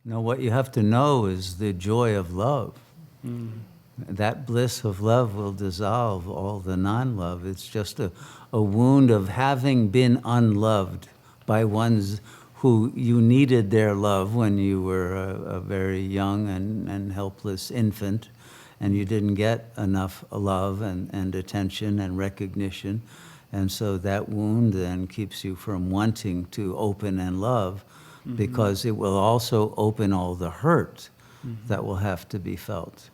No, what you have to know is the joy of love. That bliss of love will dissolve all the non-love. It's just a wound of having been unloved by ones who you needed their love when you were a very young and helpless infant, and you didn't get enough love and attention and recognition. And so that wound then keeps you from wanting to open and love, because it will also open all the hurt that will have to be felt.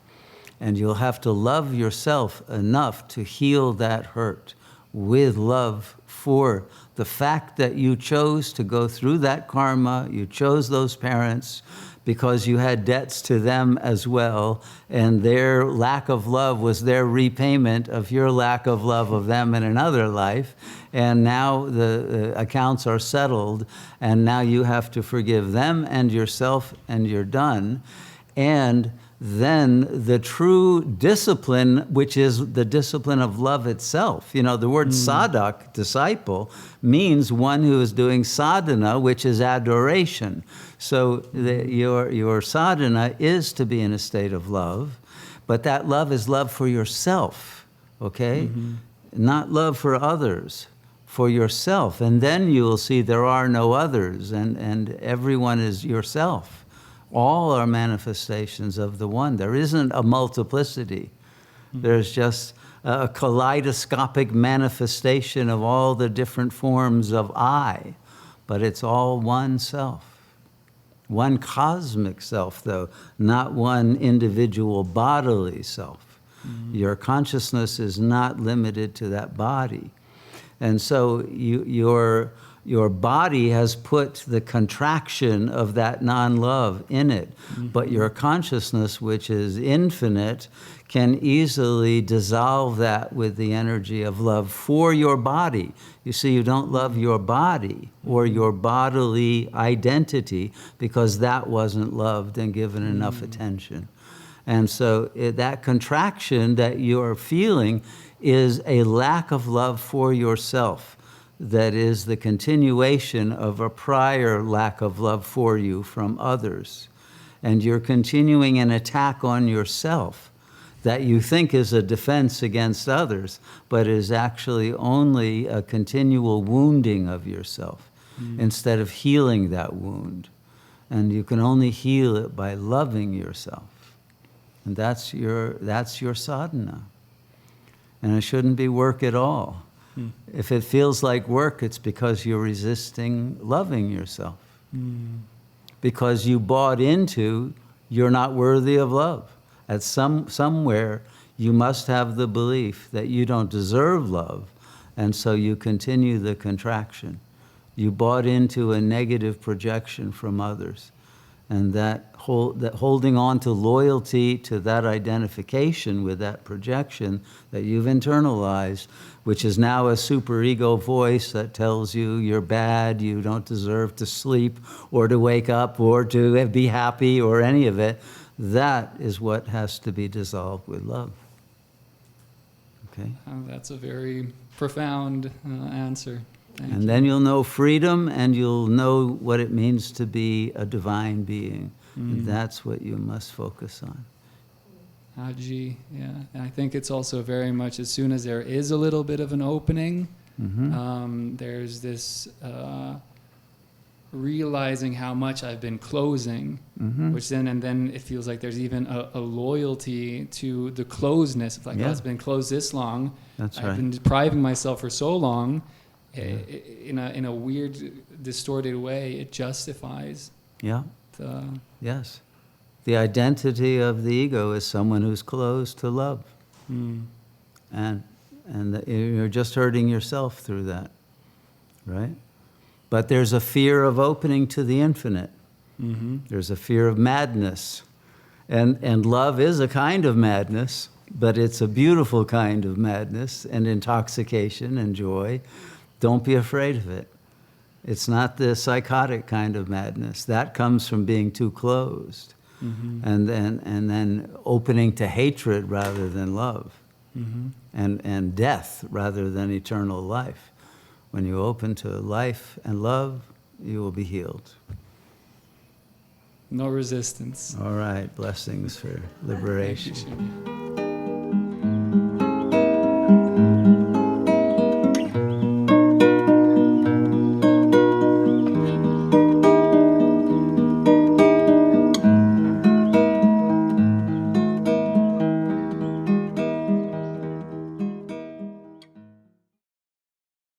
And you'll have to love yourself enough to heal that hurt with love for the fact that you chose to go through that karma, you chose those parents because you had debts to them as well, and their lack of love was their repayment of your lack of love of them in another life. And now the accounts are settled, and now you have to forgive them and yourself, and you're done. And then the true discipline, which is the discipline of love itself. You know, the word sadhak, disciple, means one who is doing sadhana, which is adoration. So your sadhana is to be in a state of love, but that love is love for yourself, okay? Not love for others, for yourself. And then you will see there are no others, and everyone is yourself. All are manifestations of the one. There isn't a multiplicity. There's just a kaleidoscopic manifestation of all the different forms of I, but it's all one self. One cosmic self, though, not one individual bodily self. Your consciousness is not limited to that body. And so your body has put the contraction of that non-love in it. But your consciousness, which is infinite, can easily dissolve that with the energy of love for your body. You see, you don't love your body or your bodily identity because that wasn't loved and given enough attention. And so that contraction that you're feeling is a lack of love for yourself. That is the continuation of a prior lack of love for you from others. And you're continuing an attack on yourself that you think is a defense against others, but is actually only a continual wounding of yourself instead of healing that wound. And you can only heal it by loving yourself. And that's your sadhana. And it shouldn't be work at all. If it feels like work, it's because you're resisting loving yourself. Because you bought into you're not worthy of love. At somewhere, you must have the belief that you don't deserve love, and so you continue the contraction. You bought into a negative projection from others. And that holding on to loyalty to that identification with that projection that you've internalized, which is now a superego voice that tells you you're bad, you don't deserve to sleep or to wake up or to be happy or any of it, that is what has to be dissolved with love. Okay? That's a very profound answer. Thank you. Then you'll know freedom, and you'll know what it means to be a divine being. And that's what you must focus on. Haji, yeah. And I think it's also very much as soon as there is a little bit of an opening, there's this realizing how much I've been closing, which then it feels like there's even a loyalty to the closedness. It's like, oh, it's been closed this long. I've been depriving myself for so long. In a weird, distorted way, it justifies. Yes. The identity of the ego is someone who's closed to love. And you're just hurting yourself through that, right? But there's a fear of opening to the infinite. There's a fear of madness. And love is a kind of madness, but it's a beautiful kind of madness and intoxication and joy. Don't be afraid of it. It's not the psychotic kind of madness. That comes from being too closed. And then opening to hatred rather than love. And death rather than eternal life. When you open to life and love, you will be healed. No resistance. All right. Blessings for liberation. Thank you, Shunya.